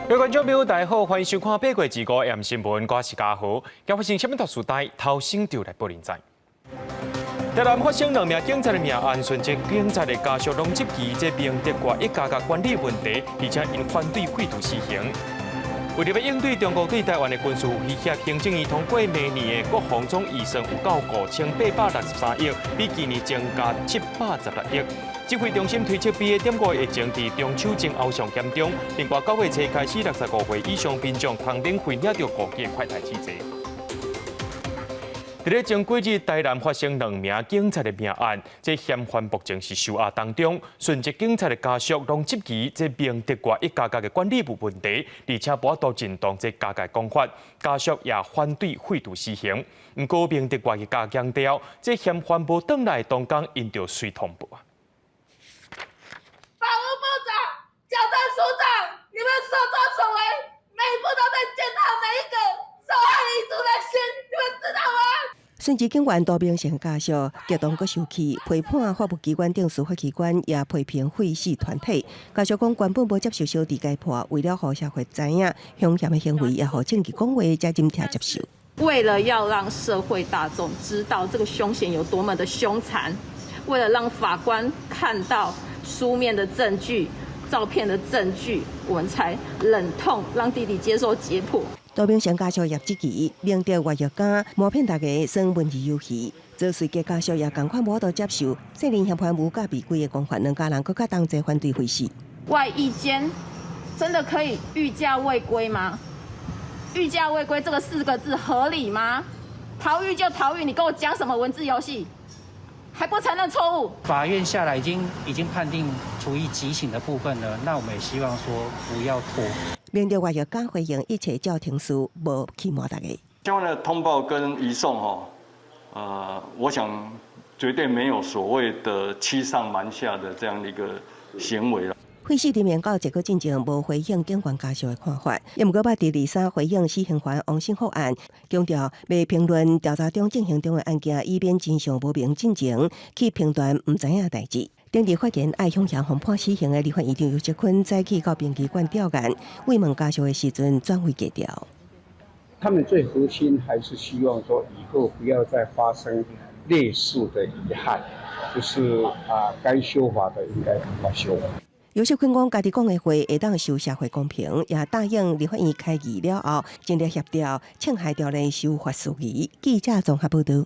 各位观众朋友，大家好，欢迎收看《八卦之歌》M 新闻，我是嘉豪。今发生什么特殊代？头先就来报您知。台南发生2名警察的命案，顺即警察的家属拢接其这明德国一家的管理问题，而且因反对废除死刑。为了要应对中国对台湾的军事威胁，行政院通过明年的国防总预算有到5863亿，比去年增加716亿。指挥中心推测，BA.5疫情伫中秋前后上严重，另外9月初开始65岁以上民众通免费领到5剂快筛试剂。在咧前几日，台南发生2名警察的命案，这嫌犯目前是受押当中。顺即警察的家属拢质疑这明德国一家的管理部问题，而且无多认同这家的讲法，家属也反对废除死刑。不过明德国一家强调，这嫌犯无转来当天，因就随通报。法务部长、矫正署长，你们所作所为，每一步都在践踏每一个受害遗族的心，你们知道吗？顺治警员多名成家属激动阁生气，批判法务机关等司法机关也批评废死团体。家属讲原本无接受小弟解剖，为了让社会知影凶险的行为，也让证据讲话才真正接受。为了要让社会大众知道这个凶险有多么的凶残，为了让法官看到书面的证据、照片的证据，我们才忍痛让弟弟接受解剖。多名上家属也质疑，明德外药家抹骗大家算文字游戏，这随家家属也同款无法接受。少年嫌犯无价比贵的公款，2家人更加同齐反对废死。外衣间真的可以御驾未归吗？御驾未归这个4个字合理吗？逃狱就逃狱，你跟我讲什么文字游戏？还不承认错误？法院下来已经判定处以极刑的部分了，那我们也希望说不要拖。明德外药家回应一切照庭事，无欺瞒大家。相关的通报跟移送我想绝对没有所谓的欺上瞒下的这样的一个行为了。废死地面到结果进前无回应警员家属的看法，也毋过捌第23回应死刑犯王姓复案，强调未评论调查中进行中的案件，以免真相无明进前去评断毋知影的代志。顶日发言爱向嫌犯判死刑的立法院长游锡堃早起到殡仪馆吊唁，慰问家属的时阵转回计调。他们最核心还是希望说，以后不要再发生类似的遗憾，就是该修法的应该赶快修法。游锡堃讲，家己讲的话会当受社会公平，也答应立法院开议了后，尽力协调侵害条例修法事宜。记者综合报道。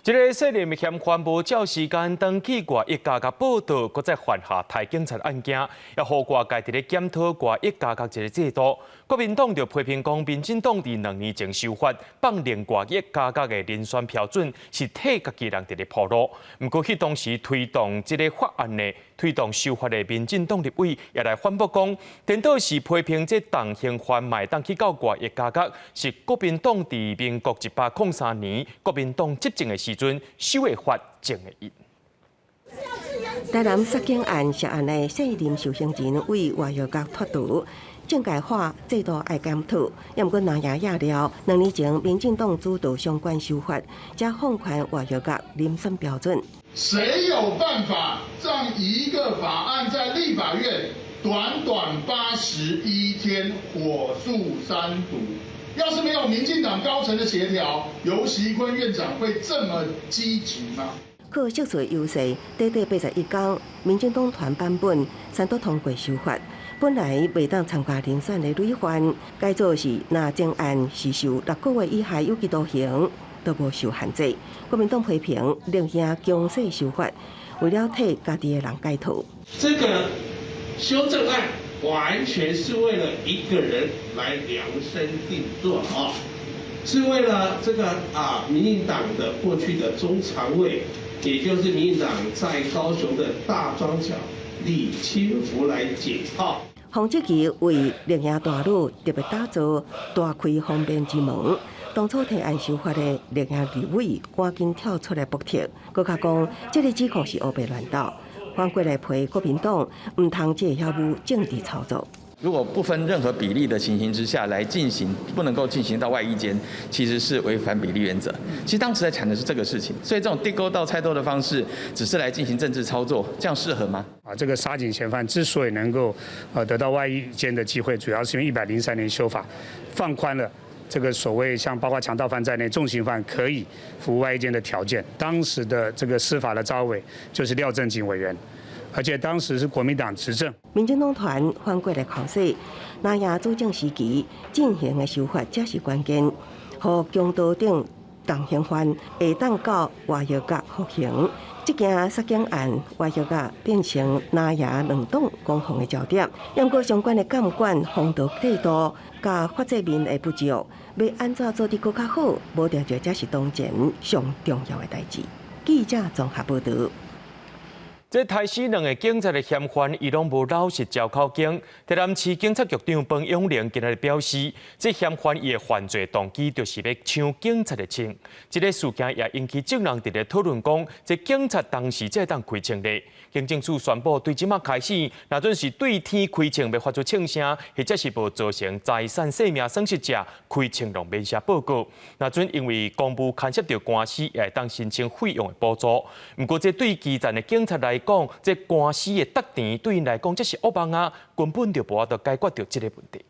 一个涉嫌嫌犯无照时间登记外一家报道，搁再犯下台警察案件，也呼外界伫咧检讨外一家一个制度。国民党就批评讲，民进党伫2年前修法，放另外一家的人选标准，是替家己人伫咧铺路。不过，迄当时推动这个法案的、推动修法的民进党立委也来反驳讲，颠倒是批评这当刑犯卖当去到外一家是国民党伫民国103年国民党执政的时阵修的法正的因。台南杀警案涉案的4任受刑人为外药局脱逃。政界化制度爱检讨，也毋过拿牙压了。2年前，民进党主导相关修法，加放宽外药局遴选标准。谁有办法让一个法案在立法院短短81天火速3读？要是没有民进党高层的协调，游锡堃院长会这么积极吗？靠色彩优势，短短81天，民进党团版本3读通过修法。本来未当参加遴选的累犯，改做是若正案是受6个月以下有期徒刑，都无受限制。国民党批评令兄强势修法，为了替家己的人解脱。这个修正案完全是为了一个人来量身定做是为了这个民进党的过去的中常委，也就是民进党在高雄的大庄脚李清福来解套。洪志奇为令兄大女特别打造大开方便之门。当初提案修法的令兄立委赶紧跳出来补贴，佮较讲这个指控是黑白乱斗，反过来批国民党唔通借遐有政治操作。如果不分任何比例的情形之下来进行，不能够进行到外衣间，其实是违反比例原则。其实当时在谈的是这个事情，所以这种地沟倒菜豆的方式，只是来进行政治操作，这样适合吗？这个杀警嫌犯之所以能够得到外衣间的机会，主要是因为103年修法放宽了这个所谓像包括强盗犯在内重刑犯可以服务外衣间的条件。当时的这个司法的召委就是廖正景委员。而且当时是国民党执政，民进党团反过来考试，那也主政时期进行的修法才是关键，和强盗等重刑犯会当到外狱甲服刑。这件杀警案外狱甲变成那也两党攻防的焦点。不过相关的监管、防盗制度、甲法制面的不足，要安怎做得更较好，无条件才是当前上重要的代志。记者综合报道。这台死2个警察的嫌犯，伊拢无老实交口供。台南市警察局长彭永玲今日表示，这嫌犯伊的犯罪动机就是要抢警察的枪。这个事件也引起众人伫咧讨论讲，这警察当时才当开枪咧。行政署宣布，对即马开始，若准是对天开枪要发出枪声，或者是无造成财产生命损失者，开枪拢免写报告。若准因为公务牵涉到官司，也会当申请费用的补助。不过，这对基层的警察来讲，这官司的得甜对因来讲，这是恶梦啊，根本就无法度解决到这个问题。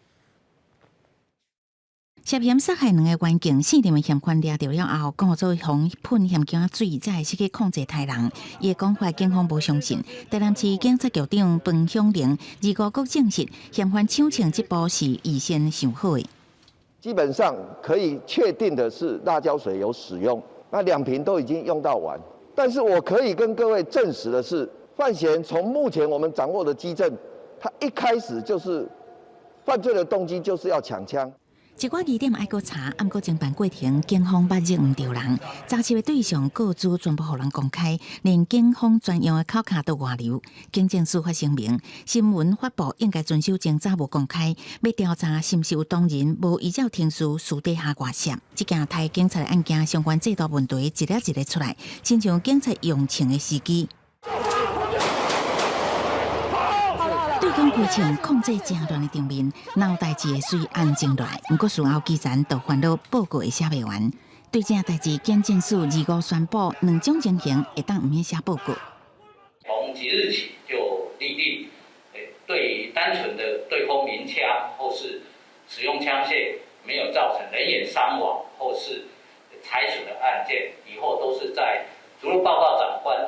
涉嫌杀害2个员警，4点的嫌犯抓到了后，讲做红喷嫌警水，才会去控制台人。伊的讲法，警方无相信。台南市警察局长彭永玲25日证实，嫌犯抢枪这步是预先想好的。基本上可以确定的是，辣椒水有使用，那2瓶都已经用到完。但是我可以跟各位证实的是，范闲从目前我们掌握的基证，他一开始就是犯罪的动机就是要抢枪。一寡疑点爱搁查，不过侦办过程，警方捌认唔着人，查缉的对象告知全部互人公开，连警方专用的口卡都外流。警政署发声明，新闻发布应该遵守侦查无公开，要调查是毋是有当人无依照程序私底下外泄。这件台警察的案件相关制度问题一个一个出来，亲像警察用枪的时机。对讲开枪控制正乱的场面，闹代志会随安静落来。不过事后基层就烦恼报告会写未完。对这代志，警政署25宣布2种情形会当唔免写报告。从即日起就立定，对于单纯的对空鸣枪或是使用枪械没有造成人员伤亡或是财损的案件，以后都是在除了报告长官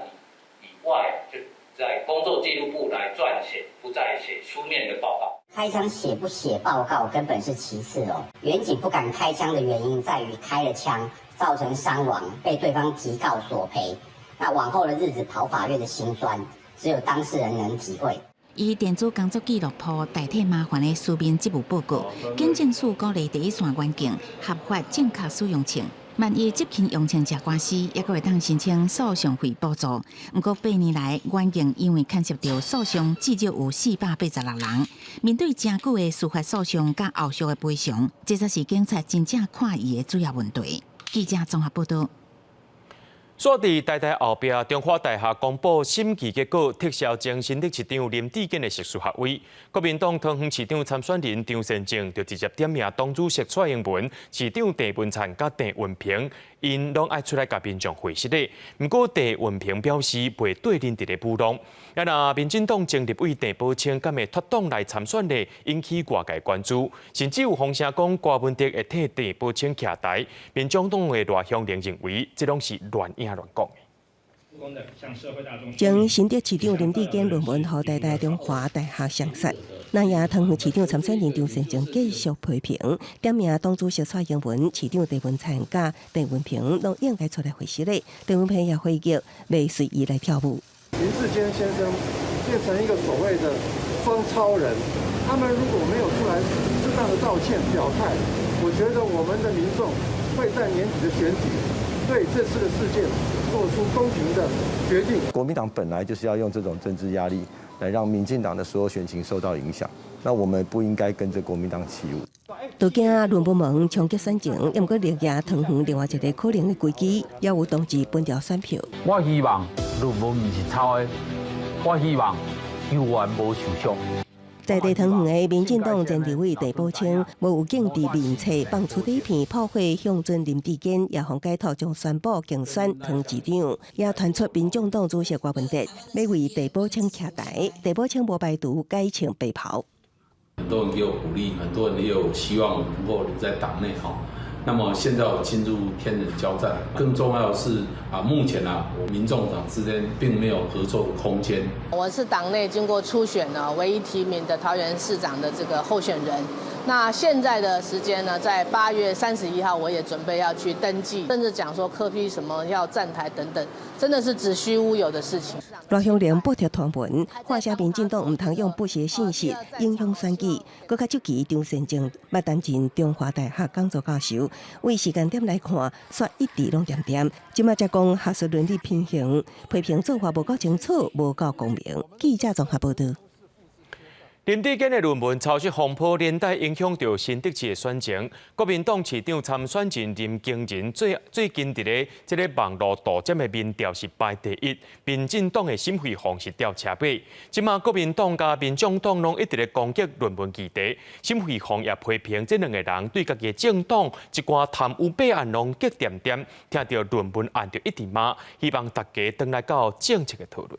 以外，就在工作记录簿来撰写，不再写书面的报告。开枪写不写报告根本是其次哦。远警不敢开枪的原因在于开了枪造成伤亡，被对方提告索赔。那往后的日子跑法院的辛酸，只有当事人能体会。以电子工作记录簿代替麻烦的书面职务报告，警政署鼓励第一线员警合法正确使用枪。万一执勤用枪吃官司，也会当申请诉讼费补助。不过8年来，员警因为牵涉到诉讼，至少有486人。面对真久的司法诉讼甲后续的赔偿，这才是警察真正看伊的主要问题。记者综合报道。所伫台大后壁，中华大学公布审计结果，撤销前新竹市长林志坚的硕士学位。国民党桃园市长参选人张善政就直接点名党主席蔡英文、市长郑文灿甲郑文平，因拢爱出来甲民众会实的。不过郑文平表示袂对林伫咧舞弄。也若民进党前立委郑宝清敢会脱党来参选的，引起外界关注，甚至有风声讲郭文哲会替郑宝清徛台。民众党的赖香玲认为，这拢是乱影乱讲。将新竹市长林志坚论文予台大中华大学上杀，那也桃园市长参选人张善政继续批评，点名党主席蔡英文、市长郑文灿甲郑文平都应该出来回实的。郑文平也回击，未随意来跳舞。林志坚先生变成一个所谓的装超人，他们如果没有出来适当的道歉表态，我觉得我们的民众会在年底的选举对这次的事件做出公平的决定。国民党本来就是要用这种政治压力来让民进党的所有选情受到影响，那我们不应该跟着国民党起舞。都惊论文门冲击选情，也毋过力压桃园另外一个可能的危机，也有同志分掉选票。我希望论文唔是抄的，我希望有缘无受伤。在地桃园的民进党前立委地宝清，无有警伫面册放出底片炮火，向准林志坚也方解脱将宣布竞选唐市长，也传出民众党主席郭文哲要为地宝清徛台，地宝清无排除改穿白袍。很多人也有鼓励，很多人也有希望我能够留在党内哈。那么现在我进入天人交战，更重要的是目前我民众党之间并没有合作的空间。我是党内经过初选呢唯一提名的桃园市长的这个候选人。那现在的时间呢，在8月31号，我也准备要去登记，甚至讲说柯 P 什么要站台等等，真的是子虚乌有的事情。罗香玲补贴传闻，话写民进党唔通用不实信息影响选举，搁较积极张善政捌担任中华大学讲座教授。为时间点来看，煞一直拢点点，今麦才讲学术伦理平衡，批评做法无够清楚，无够公平。记者综合报道。林志坚的论文抄袭风波，连带影响到新竹市的选情。国民党市长参选人林经仁最近伫这个网络盗占的民调是排第一，民进党的沈慧虹是掉车尾。今麦国民党甲民众党拢一直咧攻击论文议题，沈慧虹也批评这两个人对家己的政党一寡贪污弊案拢激点点，听到论文案就一直骂，希望大家回来到政策的讨论。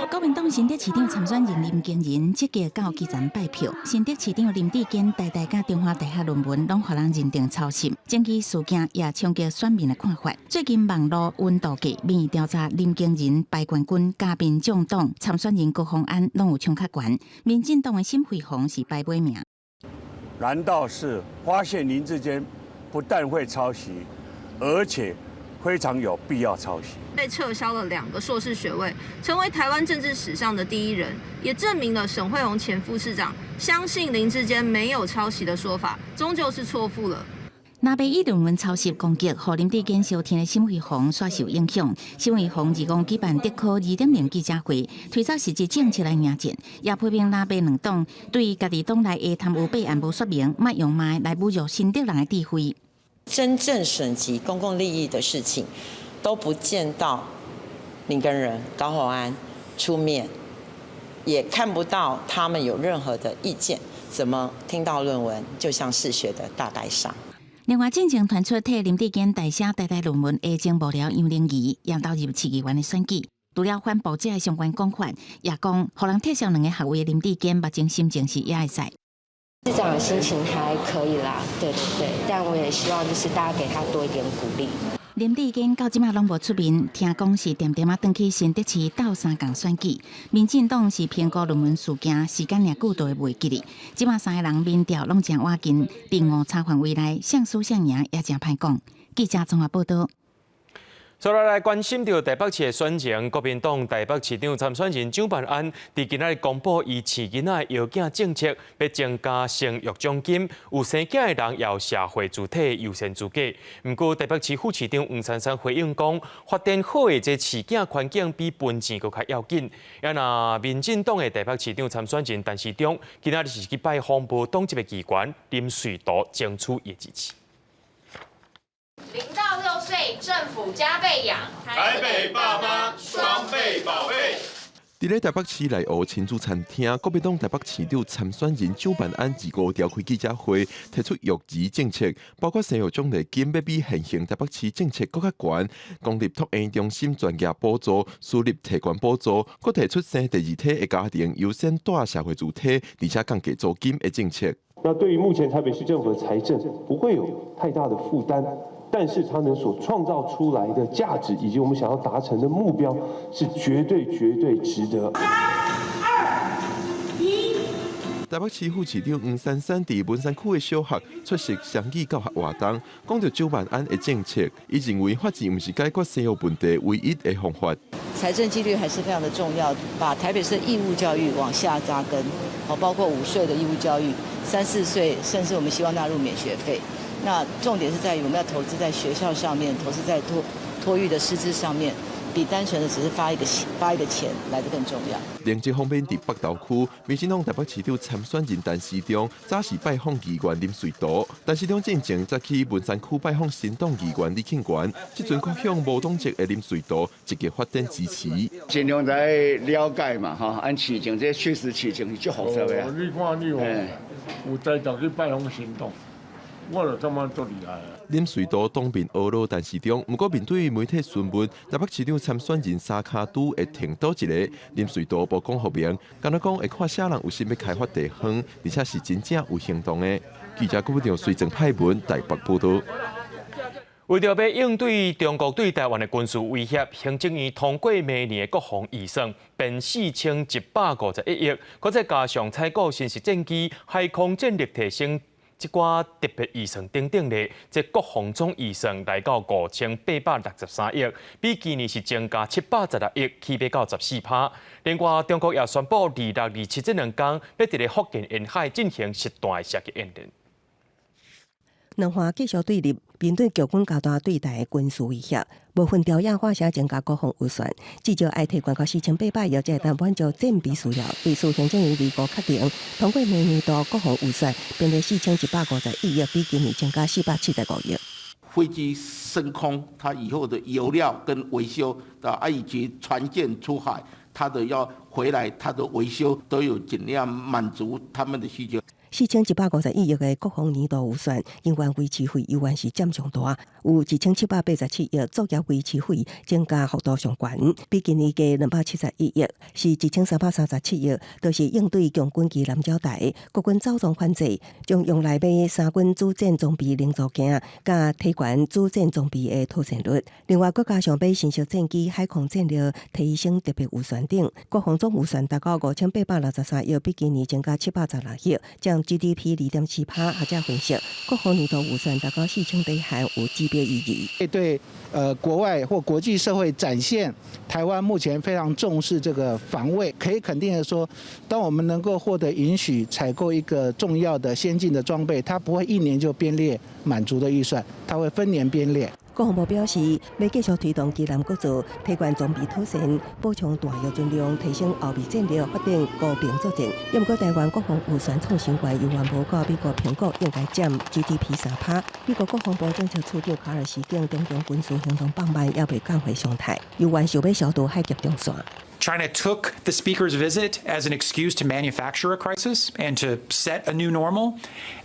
国民党新竹市长参选人林经仁积极到基层拜票，新竹市长林志坚代甲中华大学论文拢互人认定抄袭，争议事件也冲击选民的看法。最近网络温度计民意调查，林经仁败冠军加民众党参选人郭宏安拢有冲较悬，民进党的沈慧虹是排尾名。难道是发现林志坚不但会抄袭，而且非常有必要抄袭？被撤销了2个硕士学位，成为台湾政治史上的第一人，也证明了沈慧虹前副市长相信林志坚没有抄袭的说法，终究是错付了。那被以论文抄袭攻击，互林志坚收听的沈慧虹煞受影响。沈慧虹二公举办德科2.0记者会，推测实际政策来赢战，也批评那被两党对家己党内的贪污弊案无说明，莫用骂来侮辱新竹人的智慧。真正损及公共利益的事情，都不见到林根仁、高虹安出面，也看不到他们有任何的意见，怎么听到论文就像嗜血的大概上？另外，进程传出替林志坚代写台论文的前幕僚杨玲仪，也导入市议员的选举。除了反报纸的相关讲法，也讲互人撤销2个学位的林志坚目前心情是也会使。市长的心情还可以啦，对，但我也希望就是大家给他多一点鼓励。林志坚到即马拢无出面，听讲是点转去新竹市斗3港选举。民进党是评估论文事件时间也久，都会袂记哩。即马3个人民调拢真瓦近，伫误差范围内，胜输胜赢也真歹讲。记者综合报道。所来关心到台北市的选情，国民党台北市长参选人蒋万安伫今仔日公布伊饲囡仔摇囝政策，要增加生育奖金，有生囝的人要社会主体优先资格。不过台北市副市长黄珊珊回应讲，发展好的这饲囝环境比分钱搁较要紧。也那民进党的台北市长参选人陈时中，今仔日是去拜访无党籍的议员林瑞图，争取伊支持。0到6岁，政府加倍养，台北爸妈双倍宝贝。伫咧台北市内湖亲子餐厅，国民党台北市长参选人蒋万安25召开记者会，提出育儿政策，包括生育奖励金要比现行台北市政策更较悬，公立托婴中心专业补助、私立提悬补助，佮提出生第2胎的家庭优先带社会主体，而且降低租金的政策。那对于目前台北市政府的财政不会有太大的负担。但是它能所创造出来的价值，以及我们想要达成的目标，是绝对值得。台北市副市长黄珊珊伫文山区的小学出席双语教学活动，讲到蒋万安的政策，伊认为法治不是解决生育问题唯一的方法。财政纪律还是非常的重要，把台北市的义务教育往下扎根，包括5岁的义务教育，3、4岁，甚至我们希望纳入免学费。那重点是在于我们要投资在学校上面，投资在托育的师资上面，比单纯的只是发一个钱来得更重要。另一方面，伫北投区，民进党台北市长参选人陈时中早时拜访议员林瑞图，陈时中进前则去文山区拜访新党议员李庆元，即阵却向无党籍的林瑞图积极发展支持。尽量在了解嘛，哈，按市情，这确实市情是足复杂的啊。你看你有在党去拜访新党，我就感觉足厉害。林瑞图当面懊恼陈时中，不过面对媒体询问台北市长参选人沙卡都会停倒一个，林瑞图无讲明，敢若讲会看啥人有心要开发地方，而且是真正有行动的。记者郭部长随正派文台北报道。为着要应对中国对台湾的军事威胁，行政院通过明年的国防预算变4151亿，搁再加上采购新式战机、海空战力提升这寡特别预算等等的，这国防总预算来到5863亿，比去年是增加716亿，起码到14%。另外，中国也宣布26、27这2天要伫咧福建沿海进行实弹射击演练。两方继续对立，面对国军高大对台的军事威胁，部分条约化成增加国防预算，至少爱提高到4800亿，才会当满足战备需要。为此，行政院25确定通过明年度国防预算编列4151亿，比今年增加475亿。飞机升空，它以后的油料跟维修以及船舰出海，它的要回来，它的维修都有尽量满足他们的需求。4151亿的国防年度预算，因为维持费犹原是占上大，有1787亿作业维持费增加幅度上悬，比今年嘅271亿，是1337亿，都是应对强军机南鸟台国军走动反制，将用来买三军主战装备零组件，加提悬主战装备的妥善率。另外，国加上买新式战机、海空战力提升特别预算等，国防总预算达到5863亿，比今年增加716亿，将GDP 2.4%，或者分析，国防年度预算达到4000多项，有指标意义。对国外或国际社会展现台湾目前非常重视这个防卫，可以肯定的说，当我们能够获得允许采购一个重要的先进的装备，它不会一年就编列满足的预算，它会分年编列。国防部表示，要继续推动基南国造，提悬装备妥善，补充弹药军量，提升后备战力，发展高兵作战。要不过，台湾国防预算创新高，犹原无到美国评估应该占 GDP 3%。美国国防部政策处长卡尔斯讲，中共军事行动放慢，也未降回常态，犹原想要小渡海峡中线。China took the speaker's visit as an excuse to manufacture a crisis and to set a new normal,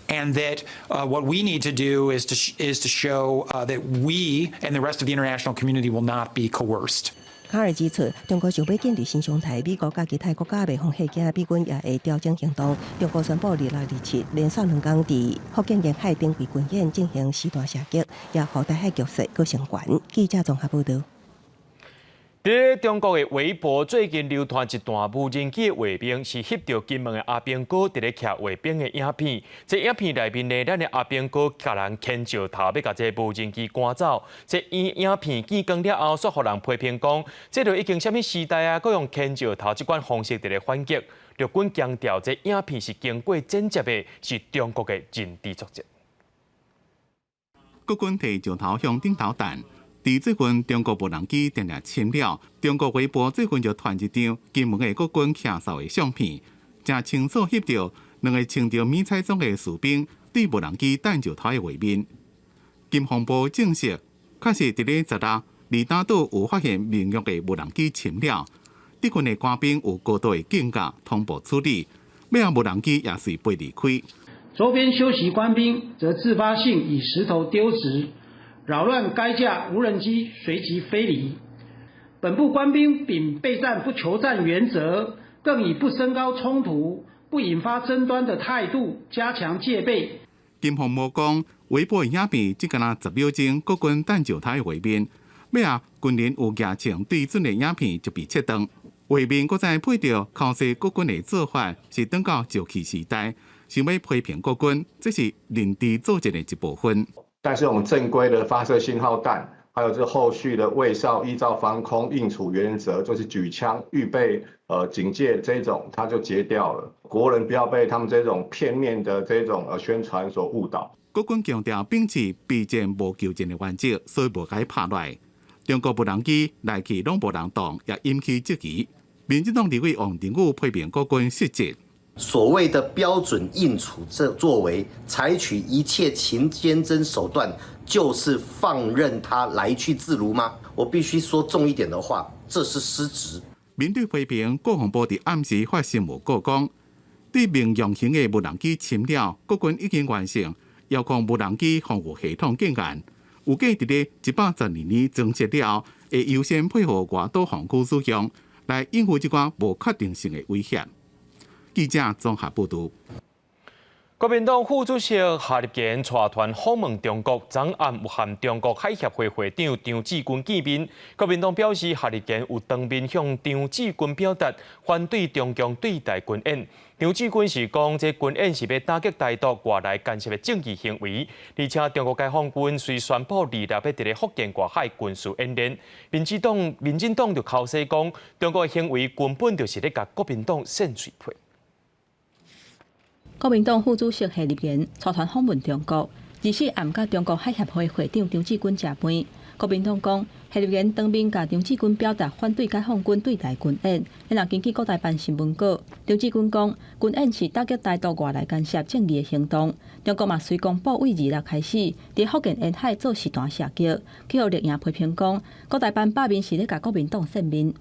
and that what we need to do is to show that we and the rest of the international community will not be coerced. 卡尔指出，中国想要建立新常态，美国甲其他国家未放下惊，美军也会调整行动。中国宣布26、27连续2天伫福建沿海登陆军演进行实弹射击，也互台海局势搁升悬。记者综合报道。在中国的微博最近流传一段无人机的画面，是翕到金门的阿兵哥伫咧徛画边的影片。这影片内面呢，咱的阿兵哥甲人牵石头，要甲这无人机赶走。这影片见光了后，煞互人批评讲，这就已经什么时代啊？佮用牵石头这款方式伫咧反击。陆军强调，这影片是经过剪接的，是中国的人质作战。国军摕石头向顶头弹。伫最近中国无人机定定侵了，中国微博最近就传一张金门的国军徛哨的相片，正清楚翕到2个穿着迷彩装的士兵对无人机弹石头的画面。金防部证实，确实伫咧16离岛岛有发现民用的无人机侵了，敌军的官兵有高度的警觉，同步处理，要让无人机也随飞离开。周边休息官兵则自发性以石头丢掷。扰乱该架无人机随即飞离。本部官兵秉备战不求战原则，更以不升高冲突、不引发争端的态度加强戒备。金防部讲，微博影片只敢若10秒钟国军弹石头的画面，尾啊军人有举枪对准的影片就被切断。画面搁再配着考试国军的做法是转到石器时代，想要批评国军，这是人质作战的一部分。但是我们正规的发射信号弹，还有这后续的卫哨依照防空应处原则，就是举枪预备警戒这种，它就截掉了。国人不要被他们这种片面的这种宣传所误导。国军强调秉持备战无求战的原则，所以无该拍落来。中国无人机来去拢无人动，也引起质疑。民进党立委王定宇批评国军失职。所谓的标准应处作为，采取一切勤坚贞手段，就是放任他来去自如吗？我必须说重一点的话，这是失职。面对批评，国防部伫暗时发新闻稿讲，对民用型的无人机侵扰，国军已经完成遥控无人机防护系统建案，有计伫咧112年增设了，会优先配合外岛防区使用，来应付这款无确定性的威胁。记者综合报道。国民党副主席夏立坚带团访问中国，昨暗有和中国海协会会长张志军见面。国民党表示，夏立坚有当面向张志军表达反对中共对待军演。张志军是讲，这军演是要打击台独外来干涉的政治行为，而且中国解放军虽宣布2月要伫咧福建外海军事演练，民进党就口说讲，中国的行为根本就是咧甲国民党扇水皮。国民党副主席夏立坚带团访问中国，24暗甲中国海协会会长张志军食饭。国民党讲，夏立坚当面甲张志军表达反对解放军对台军演，然后根据各台办新闻稿，张志军讲，军演是打击台独外来干涉政治的行动。中国嘛随公布为2月开始，伫福建沿海做实弹射击，去互立营批评讲，各台办罢免是咧甲国民党扇面。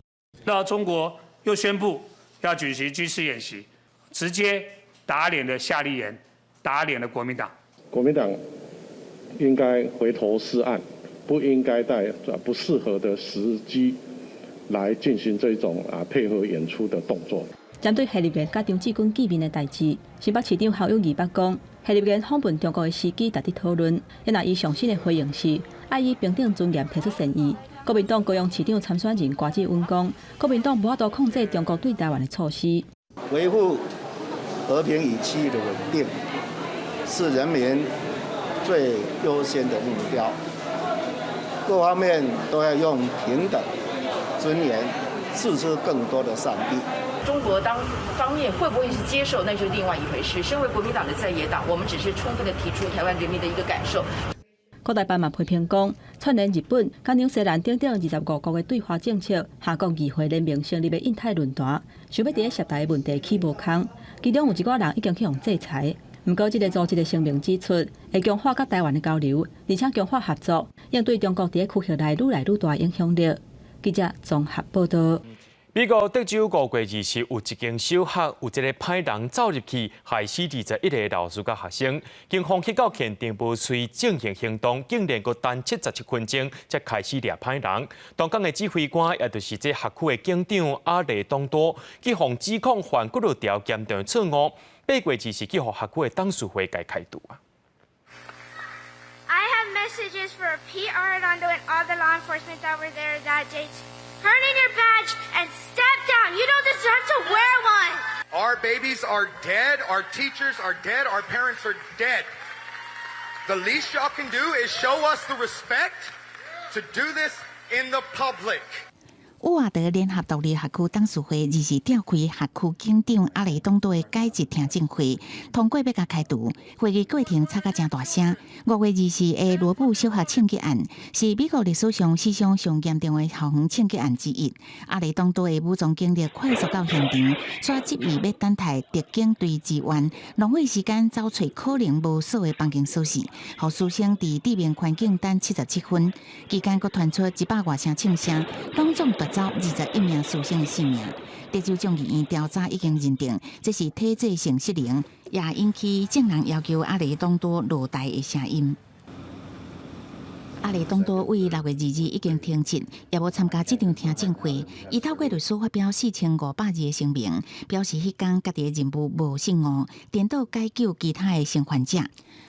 那中国又宣布要举行军事演习，直接打脸了夏立言，打脸了国民党。国民党应该回头是岸，不应该在不适合的时机来进行这种配合演出的动作。针对夏立坚甲张志军见面的代志，新北市长侯友宜捌讲，夏立坚访问中国的时机值得讨论。然而，伊上新的回应是，爱以平等尊严提出善意。国民党高雄市长参选人瓜志温讲，国民党无法度控制中国对台湾的措施，维护和平与区域的稳定是人民最优先的目标，各方面都要用平等、尊严付出更多的善意。中国方面会不会是接受，那就是另外一回事。身为国民党的在野党，我们只是充分的提出台湾人民的一个感受。各台办嘛批评讲，串联日本、甲纽西兰等等25国的对华政策，下国议会联名成立的印太论坛，想要伫咧涉台的问题起无空。其中有1个人已经去用制裁。不过，这个组织的声明指出，会强化甲台湾的交流，而且强化合作，应对中国伫咧区域内愈来愈大的影响力。记者综合报道。美国德州5月20日有一间小学有一个歹人走入去，害死21个老师甲学生。警方去到现场无遂进行行动，竟然阁等77分钟才开始抓歹人。当港的指挥官，也就是这辖区的警长阿雷东多，去互指控犯几多条严重错误。8月20日去互辖区的董事会解开除啊。I have messages for Pete Arredondo and all the law enforcement that were there that day. Turn in your badge and step down. You don't deserve to wear one. Our babies are dead. Our teachers are dead. Our parents are dead. The least y'all can do is show us the respect to do this in the public. 乌瓦德联合独立学区董事会20日召开学区警长阿雷东多的解职听证会，通过要甲开除。会议过程吵甲真大声。5月20日的罗布小学枪击案是美国历史上史上上严重的校园枪击案之一。阿雷东多的武装警力快速到现场，煞执意要等待敌警队支援，浪费时间找找可能无锁的房间锁匙，互师生伫地面环境等77分。期间佫传出100多声枪声，拢总夺走21名师生的性命。德州众议院调查已经认定，这是体制性失灵，也引起证人要求阿雷东多落台的声音。阿雷东多为6月2日已经停职，也无参加这场听证会。伊透过律师发表4500字的声明，表示迄天家己的任务无胜误，颠倒解救其他的生还者。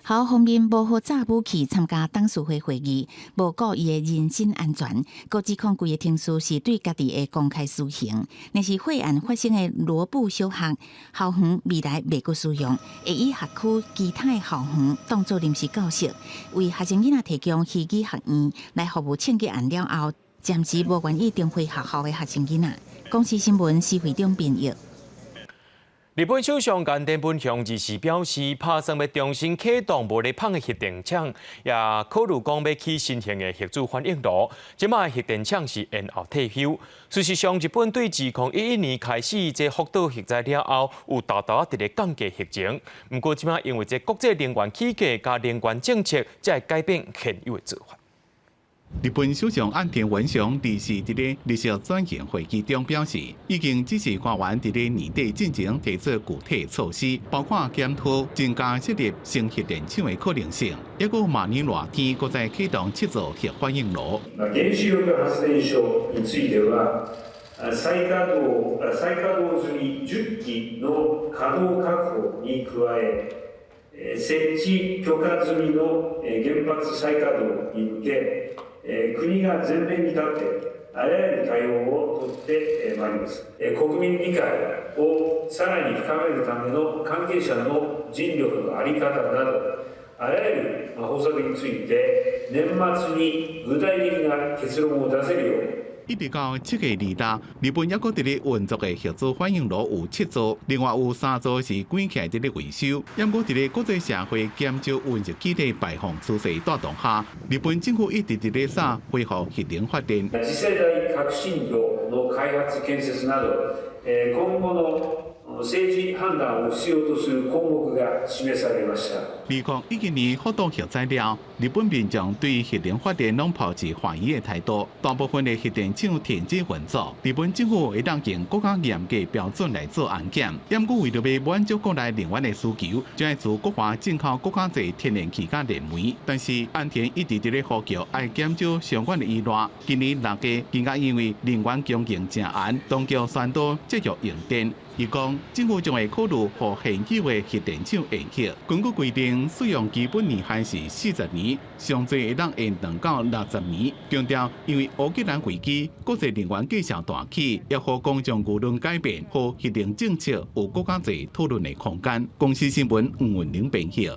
校方面无予炸武器参加董事会会议，无顾伊的人身安全，各指控规个庭事是对家己的公开私刑。若是血案发生的罗布小学校园未来袂阁使用，会以学区其他的校园当作临时教室，为学生囡仔提供虚拟学院来服务枪击案了后，暂时无愿意重回学校的学生囡仔。公司新闻是会长编译。日本首相岸田文雄二时表示，打算要重新启动无咧放的核电厂，也考虑讲要起新型的核子反应炉。即卖核电厂是延后退休。事实上，日本对2011年开始这福岛核灾了后，有大大伫咧降低核情。不过，即卖因为这国际能源起价加能源政策，才会改变现有的做法。日本首相岸田文雄二是伫咧历史转型会议中表示，已经指示官员伫咧年底进前提出具体措施，包括检讨增加设立新核电厂的可能性，抑个明年热天搁再启动7座核反应炉。原子力発電所については、再稼働済み10基の稼働確保に加え、設置許可済みの原発再稼働に向け。国が前面に立ってあらゆる対応を取ってまいります。国民理解をさらに深めるための関係者の尽力の在り方など、あらゆる方策について年末に具体的な結論を出せるよう。一直到7月2日，日本抑搁伫咧运作的核子反应炉有7座，另外有3座是关起来伫咧维修。抑搁伫咧国际社会减少温室气体排放趋势带动下，日本政府一直伫咧打恢复核能发電。次世代革新炉の開発建設など、今後の政治判断を必要とする項目が示されました。2011年福岛核灾了，日本民众对核能发电拢抱持怀疑的态度，大部分的核电厂停止运作。日本政府会当用更加严格标准来做安检，因过为着要满足国内能源的需求，将会自国外进口更加侪天然气甲燃煤。但是岸田一直伫咧呼叫爱减少相关的依赖。今年6月，更加因为能源供应正安，当局宣导节约用电。伊讲，政府将会考虑和现有的核电厂延续。根据规定，使用基本年限是40年，上最会当延长到60年。强调，因为乌克兰危机，国际能源价上大起，也和公众舆论改变和核能政策有更加侪讨论的空间。公司新闻黄文玲编译。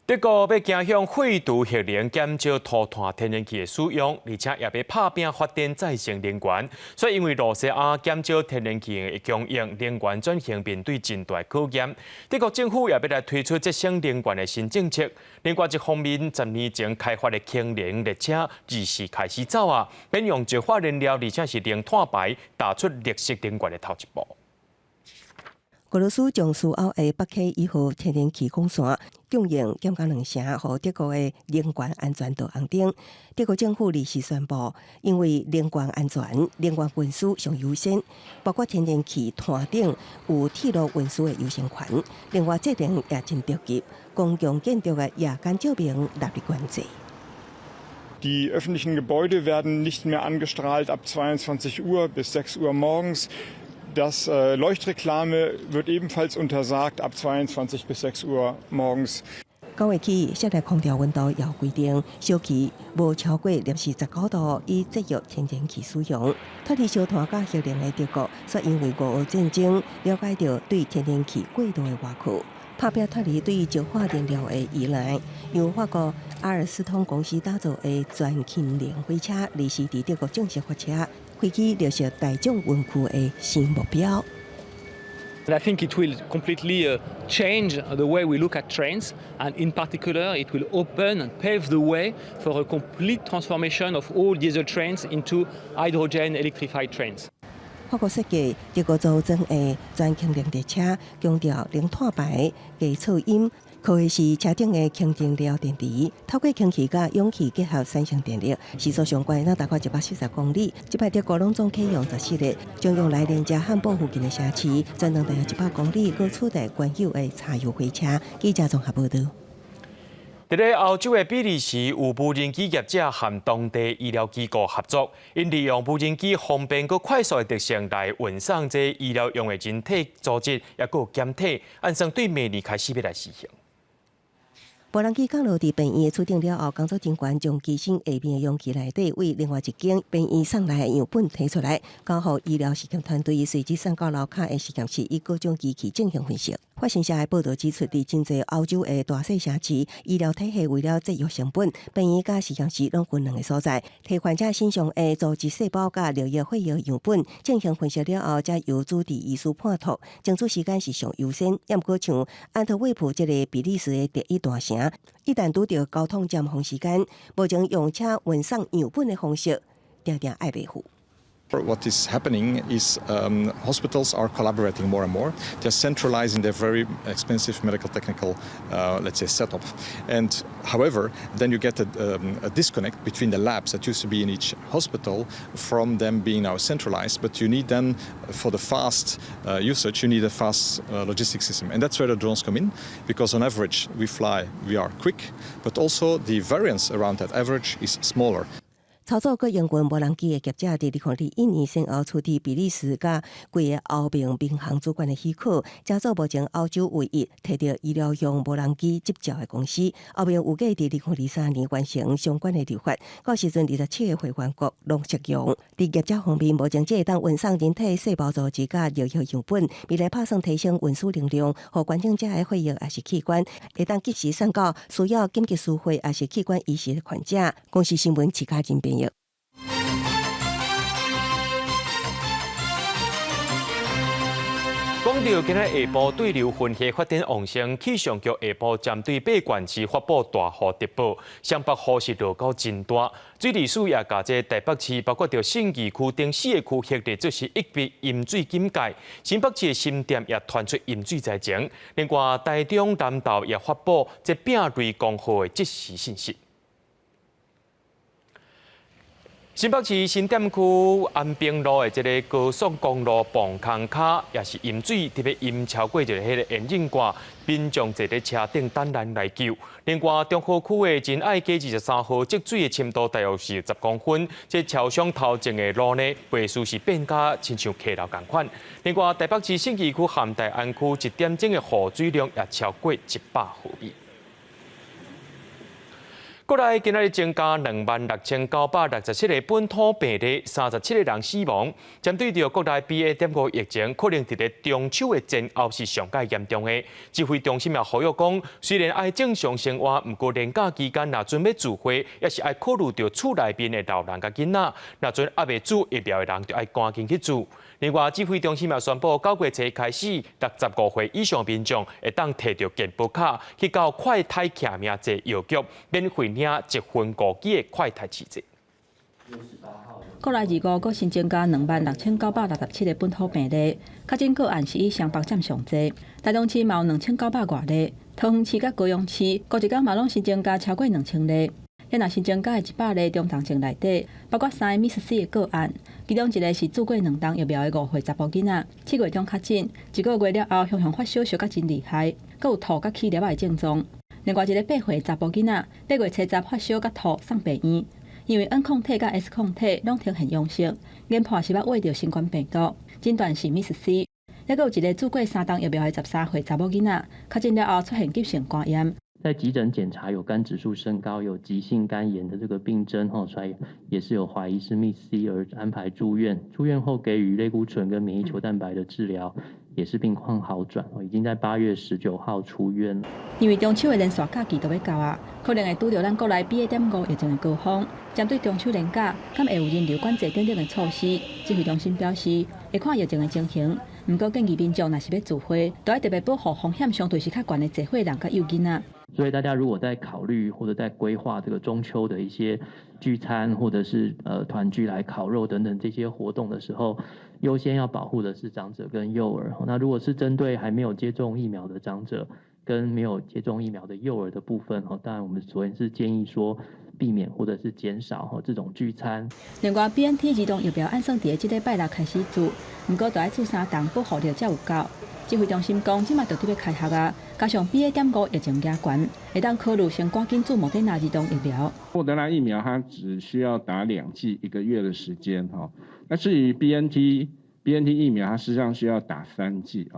德国要走向废除核能，减少涂炭天然气的使用，而且也要拍拼发展再生能源。所以，因为罗西亚减少天然气的供应，能源转型面对真大考验。德国政府也要来推出节省能源的新政策。另外一方面，10年前开发的氢能列车2时开始走啊，免用石化燃料，而且是零碳排，踏出绿色能源的头一步。俄罗斯将苏澳的北溪1号天然气管线供应减到2成，和德国的能源安全导红灯。德国政府二时宣布，因为能源安全、能源运输上优先，包括天然气炭等有铁路运输的优先权。另外，节能也真着急，公共建筑的夜間照明納入管制。Die öffentlichen Gebäude werden nicht mehr angestrahlt ab 22 Uhr bis 6 Uhr morgens. Das Leuchtreklame wird ebenfalls untersagt ab 22 bis 6 Uhr morgens. 9月起，室内空调温度要规定小气无超过-19度，以节约天然气使用。脱离烧炭甲核能的德国，却因为俄乌战争了解到对天然气过度的挖苦，拍拼脱离对石化燃料的依赖。由法国阿尔斯通公司打造的全氢能火车，二时伫德国正式发车。飞机落实大众运输的新目标。I think it will completely change the way we look at trains, and in particular, it will open and pave the way for a complete transformation of all diesel trains into hydrogen electrified trains. 法国设计德国组装的全氢能列车，强调零碳排、低噪音。靠的是车顶的氢燃料电池，透过氢气甲氧气结合产生电力，时速上悬大概140公里。这摆德国拢总启用14日，将用来连接汉堡附近的城市，全长大约100公里，搁取代原有的柴油火车。记者综合报道。伫咧欧洲的比利时，有无人机业者和当地医疗机构合作，因利用无人机方便佮快速的特性来运送这医疗用的人体组织，也佮检体，按算对明年开始要来实行。无人机降落伫病院出庭了后，工作人员将机身下面的容器内底为另外一间病院送来的样本提出来，交予医疗实验团队随即送到楼骹的实验室，以各种机器进行分析。法新社的报道指出，伫真侪欧洲的大细城市，医疗体系为了节约成本，病院甲实验室拢分两个所在，替患者身上的组织细胞甲尿液血液样本进行分析了后，才邮资伫医师判图，争取时间是上优先。也毋过像安特卫普这个比利时的第一大城，一旦拄到交通尖峰时间，目前用车运送样本的方式，常常爱袂赴。What is happening is hospitals are collaborating more and more. They're centralizing their very expensive medical technical, let's say, setup. And however, then you get a disconnect between the labs that used to be in each hospital from them being now centralized. But you need then, for the fast usage, you need a fast logistics system. And that's where the drones come in, because on average, we are quick, but also the variance around that average is smaller. 操作各营运无人机的业者，伫2021年先后取得比利时甲几个欧盟民航主管的许可，才做目前欧洲唯一摕到医疗用无人机执照的公司。欧盟预计伫2023年完成相关的立法，到时阵27个会员国拢适用。伫业者方面，目前这会当运送人体细胞组织甲尿液样本，未来打算提升运输能力，互关键者的血液也是器官会当及时送到需要紧急输血也是器官移植的患者。公司新闻齐家真编译。讲到今日下晡对流分析发展旺盛，气象局下晡针对八县市发布大雨特报，湘北雨势落到真大，水利署也甲这台北市包括着信义区等4个区设立就是一笔淹水警戒，新北市的新店也传出淹水灾情，另外台中南投也发布这丙类公号的即时信息。新北市新店区安平路的这个高速公路磅空卡也是淹水，特别淹超过就是迄个延庆挂，民众坐在车顶等人来救。另外，中和区的仁爱街23号积水的深度大约是10公分，这桥上头前的路呢，倍数是变甲亲像溪流同款。另外，台北市信义区含大安区1点钟的雨水量也超过100毫米。过来，今日增加26967个本土病例，37个人死亡。针对着国内 BA.5 疫情，可能伫咧中秋的前后是上界严重的。指挥中心也呼吁讲，虽然爱正常生活，不过年假期间若准备聚会，也是爱考虑到厝内面的老人甲囡仔，若准还未煮疫苗的人，就爱赶紧去煮。另外，指挥中心也宣布，9月初开始，65岁以上民众会当摕到健保卡，去到快泰徛名制药局免费领1份5支的快泰试剂。国内2个新增加26967个本土病例，确诊个案是以双北占上济，台中市嘛有2900多例，桃园市甲高雄市各一天嘛拢新增加超过2000例。也若新增加的100例中重症内底，包括3个 MIS-C 的个案，其中一个是做过2档疫苗的5岁查甫囡仔，7月中确诊，1个月了后向发烧烧甲真厉害，佮有吐甲起粒的症状。另外一个8岁查甫囡仔，8月初10发烧甲吐送病院，因为 N 抗体甲 S 抗体拢呈现阳性，研判是捌胃着新冠病毒，诊断是 MIS-C。也佮有一个做过3档疫苗的13岁查某囡仔，确诊了后出现急性肝炎。在急诊检查有肝指数升高、有急性肝炎的这个病症所以也是有怀疑是 MIS-C 而安排住院。住院后给予类固醇跟免疫球蛋白的治疗，也是病况好转，已经在8月19号出院了。因为中秋的连续假期都要到啊，可能会拄到咱国内 BA.5 疫情的高峰。针对中秋连假，敢会有人流管制等等的措施，指挥中心表示会看疫情的情形。不过建议民众若是要聚会，都要特别保护风险相对是较悬的聚会人甲幼囡仔。所以大家如果在考虑或者在规划这个中秋的一些聚餐或者是团聚来烤肉等等这些活动的时候，优先要保护的是长者跟幼儿。那如果是针对还没有接种疫苗的长者跟没有接种疫苗的幼儿的部分，当然我们昨天是建议说避免或者是减少这种聚餐。另外 ，BNT 儿童疫苗按算伫即礼拜6开始做，不过就要做3档保护力才有够。指挥中心讲，即马就特别开学啊，加上 BA.5 疫情加悬，会当考虑先赶紧做莫德纳儿童疫苗。莫德纳疫苗它只需要打2剂，1个月的时间那至于 BNT 疫苗，它实际上需要打3剂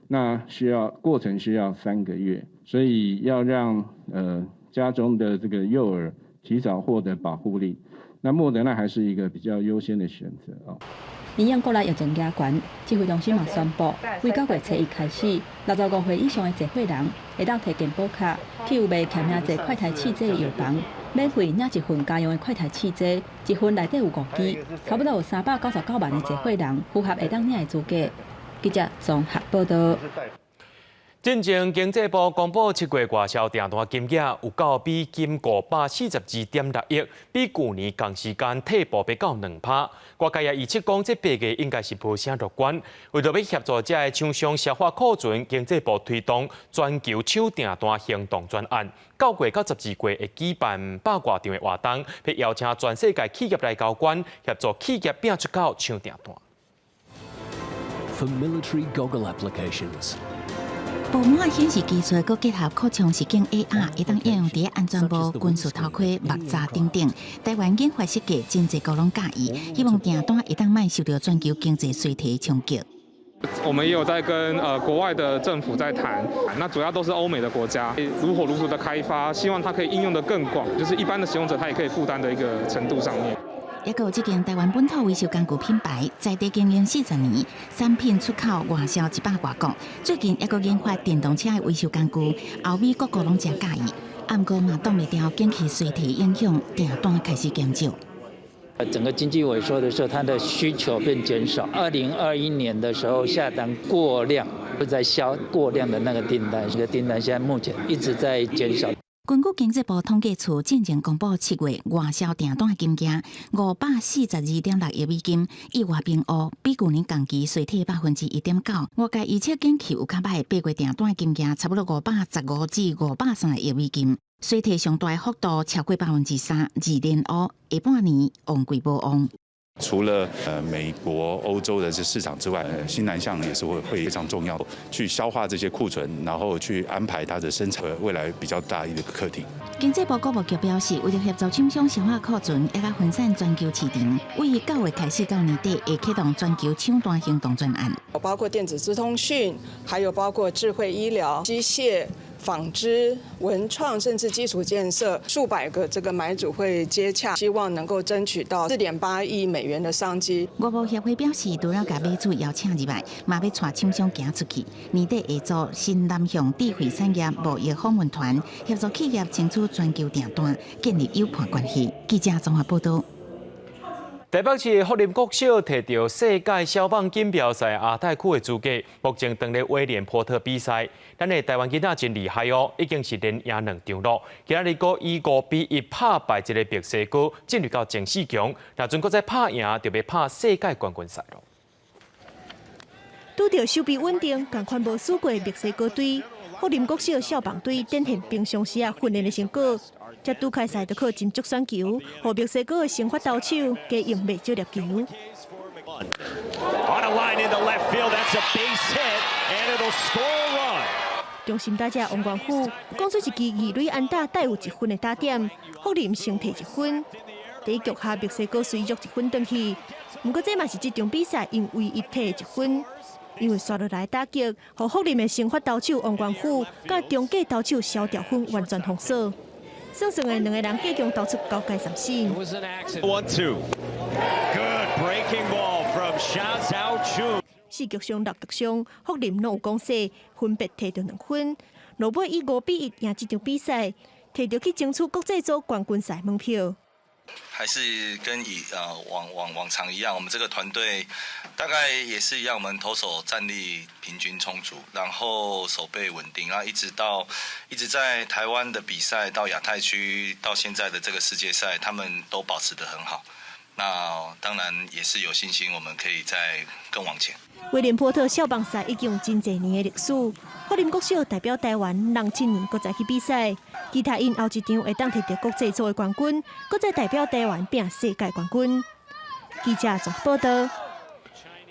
那过程需要3个月，所以要让家中的这个幼儿提早获得保护力，那莫德纳还是一个比较优先的选择啊。营养国内疫情加悬，指挥中心嘛宣布，为9月初1开始，65岁以上的集会人会当提健保卡，去有卖欠领一快台试剂的药房，免费领1份家用的快台试剂，1份内底有5支，差不多有399万的集会人符合会当领的资格。记者综合报道。进前经济部公布7月外销订单金额有到美金542.6亿，比去年同时间退步不到2%。外界也预测讲，这8月应该是无啥乐观。为着要协助这些厂商消化库存，经济部推动全球抢订单行动专案，9月到12月会举办100多场的活动，要邀请全世界企业来交关，协助企业拼出口抢订单。For military goggle applications. 部门显示技术，佮结合扩充实境 AR， 会当应用伫安全帽、军事头盔、木栅等等。台湾研发设计真侪个拢介意，希望订单会当卖受到全球经济衰退冲击。我们也有在跟国外的政府在谈，那主要都是欧美的国家，如火如荼的开发，希望它可以应用的更广，就是一般的使用者他也可以负担的一个程度上面。也有这间台湾本土维修工具品牌，在地经营40年，产品出口外销100多国。最近也有研发电动车的维修工具，欧美各国拢真介意。不过嘛，挡袂掉经济衰退影响，订单开始减少。整个经济萎缩的时候，它的需求变减少。2021年的时候下单过量，在销过量的那个订单，这个订单现在目前一直在减少。根据经济部统计处进前公布7月外销订单的金额542.6亿美金，意外平乌，比去年同期衰退1.9%。外界预测景气有较歹，8月订单的金额差不多515至530亿美金，衰退上大的幅度超过3%，2年乌，下半年旺季无旺。除了美国、欧洲的这市场之外，新南向也是会非常重要，去消化这些库存，然后去安排它的生产，未来比较大一个课题。经济部国务局表示，为了协助厂商消化库存，也甲分散全球市场，为9月开始到年底，会启动全球抢单行动专案，包括电子资通讯，还有包括智慧医疗、机械、纺织、文创，甚至基础建设，数百个这个买主会接洽，希望能够争取到4.8亿美元的商机。外贸协会表示，除了甲买主邀请入来，嘛要带厂商行出去。年底会做新南向智慧产业贸易访问团，协助企业争取全球订单，建立友伴关系。记者综合报道。台北市福林国小摕到世界小棒锦标赛亚太区的资格，目前等咧威廉波特比赛。咱的台湾囡仔真厉害哦，已经是连赢2场咯。今日个以5比1打败一个墨西哥，进入到前4强。若准国再拍赢，就要拍世界冠军赛咯。拄到手臂稳定、同款无输过的墨西哥队，福林国小小棒队展现平常时训练的成果。才拄开赛就靠进足选球，和墨西哥的先发投手加用袂少粒球。中心打者王冠虎讲出一支2垒安打带有1分的打点，福林先摕1分。第1局下墨西哥随约1分转去，不过这嘛是这场比赛因唯一摕1分。因为刷落来打击，和福林的先发投手王冠虎甲中继投手萧兆芬完全封锁。胜胜的2个人计共投出9界3振。4局上6局上，福林拢有攻势，分别摕到2分。落尾以5比1赢这场比赛，摕到去争取国际组冠军赛门票。还是跟往常一样，我们这个团队大概也是一样，我们投手战力平均充足，然后守备稳定，然后一直在台湾的比赛到亚太区到现在的这个世界赛，他们都保持得很好。那当然也是有信心，我们可以再更往前。威廉波特小棒赛已经有真侪年的历史，福林国小代表台湾07年搁再去比赛，期待因后一场会当摕到国际组的冠军，搁再代表台湾拼世界冠军。记者综合报道。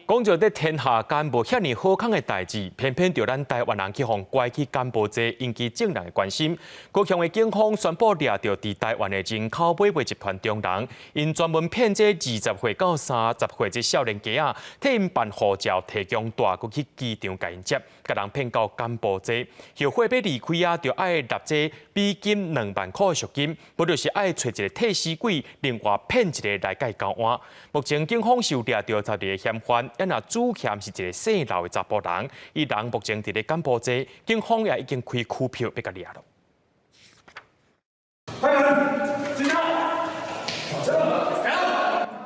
讲到在天下间无遐尼好康的代志，偏偏就咱台湾人去互拐去柬埔寨，引起众人的关心。高雄的警方宣布抓到伫台湾的人口买卖集团中人，因专门骗这20岁到30岁这少年家啊，替因办护照，提供大骨去机场甲因接，甲人骗到柬埔寨。后悔要离开啊，就爱纳这美金2万块的赎金，不就是爱找一个替死鬼，另外骗一个来甲伊交换。目前警方收抓到12个嫌犯。因那主嫌是一个姓刘的查甫人，伊人目前伫咧柬埔寨，警方也已经开拘票要甲抓了。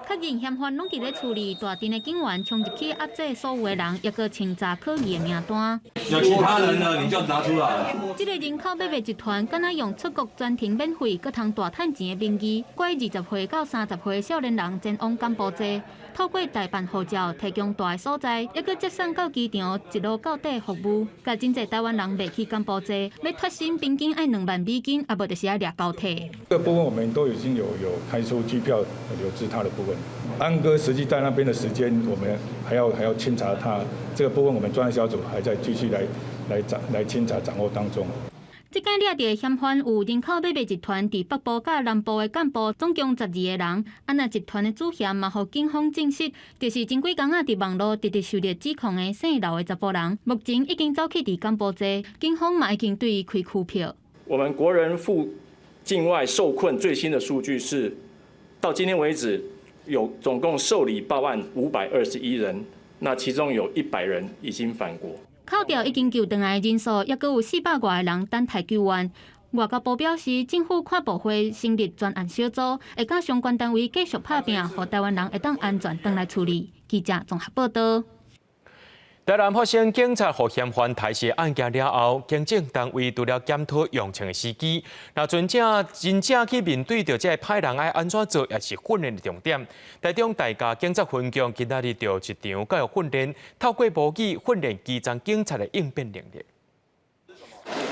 确认嫌犯拢伫咧处理，大阵的警员冲入去压制所有的人，抑个清查可疑的名单。有其他人了，你就拿出来。这个人口买卖集团，敢若用出国专程免费，搁通大趁钱的名义，拐20岁到30岁的少年人前往柬埔寨。透过代办护照，提供大个所在，抑个接送到机场，一路到底服务，甲真侪台湾人卖去柬埔寨，要脱身边境爱2万美金，啊无就是要掠高铁。这个部分我们都已经有开出机票留置他的部分。安哥实际在那边的时间，我们还要清查他这个部分，我们专案小组还在继续来清查掌握当中。这间抓到的嫌犯有人口买卖集团伫北部甲南部的干部，总共12个人。那集团的主嫌嘛，互警方证实，就是前几工伫网络直受到指控的姓刘的查甫人，目前已经走去伫柬埔寨，警方嘛已经对伊开拘票。我们国人赴境外受困最新的数据是，到今天为止有总共受理8万521人，那其中有100人已经返国。扣掉已经救回来的人数，也阁有400外个人等待救援。外交部表示，政府跨部会成立专案小组，会甲相关单位继续拍拼，让台湾人会当安全回来处理。记者综合报道。台南发生警察互嫌犯抬窃案件了后，警政单位除了检讨用枪的时机，那真正去面对着这歹人爱安怎做，也是训练的重点。台中大甲警察分局今仔日就一场教育训练，透过模拟训练基层警察的应变能力。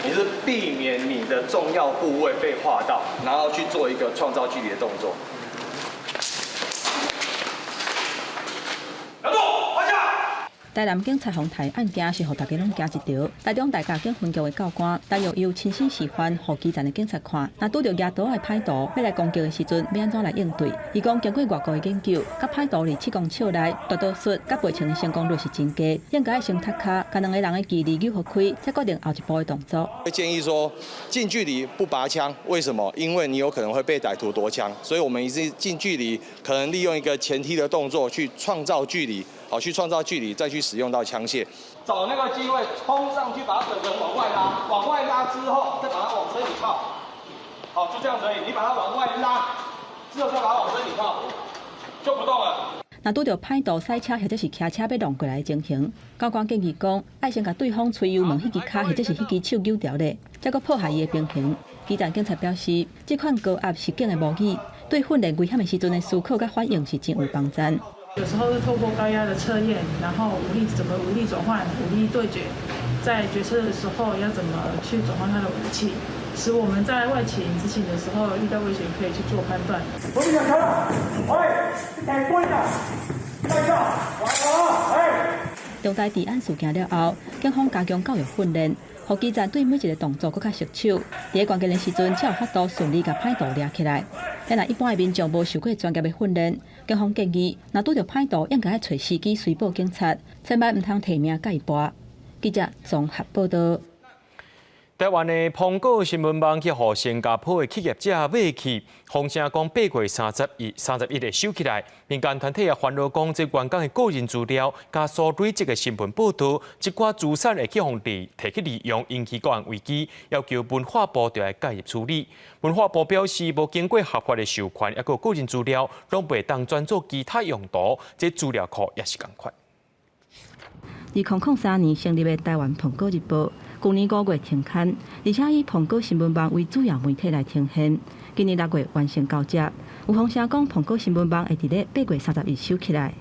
你是避免你的重要部位被划到，然后去做一个创造距离的动作。台南警察防台案件是互大家拢惊一条。台中大甲警分局的教官，但由有亲身示范，互基层的警察看。若拄着抓刀的歹徒要来攻击的时阵，要安怎来应对？伊讲经过外国的研究，甲歹徒伫7公尺内夺刀术，甲赔偿的成功率是真低。应该先踢卡，甲2个人的距离扭合开，再决定后一步的动作。会建议说，近距离不拔枪，为什么？因为你有可能会被歹徒夺枪，所以我们一直近距离可能利用一个前踢的动作去创造距离。好，去创造距离，再去使用到枪械。找那个机会冲上去，把整个人往外拉，往外拉之后，再把它往身体靠。好，就这样可以。你把它往外拉，之后再把它往身体靠，就不动了。若拄着歹徒赛车或者是骑车要弄过来的情形，教官建议讲，爱先甲对方吹油问迄支骹或者是迄支手揪掉咧，再搁破坏伊的平衡。基层警察表示，这款高压实境的模拟，对训练危险的时阵的思考甲反应是真有帮助。有时候是透过高压的测验，然后怎么武力转换、武力对决，在决策的时候要怎么去转换他的武器，使我们在外勤执勤的时候遇到危险可以去做判断。我们两个，哎，过一下，再一下，哎。重大治安事件了后，警方加强教育训练，互基层对每一个动作更加熟手，伫关键的时阵才有法度顺利甲歹徒抓起来。若一般的民众无受过专业的训练，警方建议，若拄着歹徒，应该找司机随报警察，千万唔通提名甲伊跋。记者综合报道。台湾的苹果新闻网去互新加坡的企业者买去，风声讲8月31日收起来。民间团体也烦恼讲，这员工的个人资料加所累积的新闻报道，一寡资产会去互提去利用，引起国安危机，要求文化部就来介入处理。文化部表示，无经过合法的授权，也个个人资料，拢袂当转做其他用途，这资料库也是同款。2003年成立的台湾苹果日报。去年5月停刊，而且以苹果新闻网为主要媒体来呈现。今年6月完成交接，有风声讲苹果新闻网会伫咧8月30日收起来。